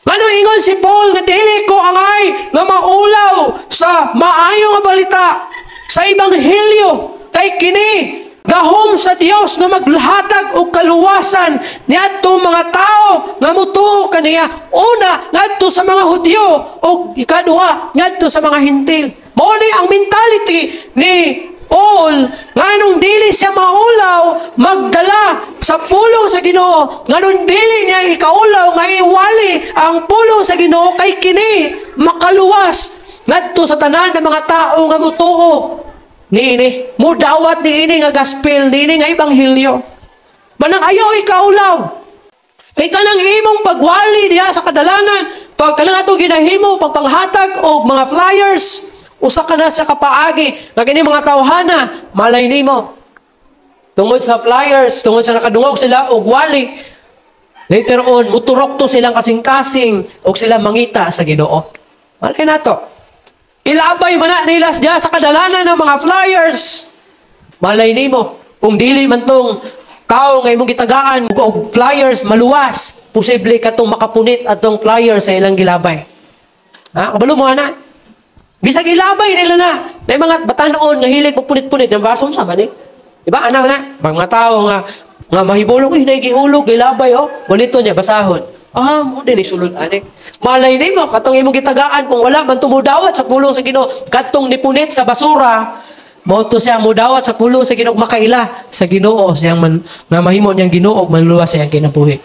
Ngano ingon si Paul nga dili ko angay nga maulaw sa maayo nga balita sa ebanghelyo kay kini gahom sa Dios nga maghatag og kaluwasan niadtong mga tao nga motuo kaniya. Una ngadto sa mga Hudyo ug ikaduha ngadto sa mga Hintil. Mao ni ang mentality ni Paul nganong dili siya maulaw magdala sa pulong sa Ginoo, nganong dili niya ikaulaw nga iwali ang pulong sa Ginoo kay kini makaluwas ngadto sa tanan ng mga tao nga motuo niini, mudawat niini nga gospel, niini nga ebanghelyo. Manang ayaw ikaulaw. Kay kanang imong pagwali diha sa kadalanan, pag kanang ato ginahimo pagpanghatag og mga flyers, usa ka na sa kapaagi nga kini mga tawhana, malay nimo. Tungod sa flyers, tungod sa nakadungog sila og wali, later on muturok to silang kasing-kasing og sila mangita sa Ginoo. Malay nato. Ilabay man na nila diha sa kadalanan ng mga flyers. Malay nimo kung dili man tong kao nga imong gitagaan og flyers maluwas, posible katong makapunit atong flyers sa ilang gilabay. Ha, kabalo mo ana. Bisag ilabay nila na. May mga batanon nga hilig magpunit-punit ng baso sa man eh. Diba ana na? Mga tao nga mahibulong gihulog gilabay bonito niya basahon. Mo din isulod ani. Malay nimo katong imong gitagaan kung wala man tumudawat sa pulong sa Ginoo, katong nipunit sa basura, mao to siya mudawat sa pulong sa Ginoo makaila sa Ginoo siyang nga mahimo niyang Ginoo manluwas sa iyang kinabuhi.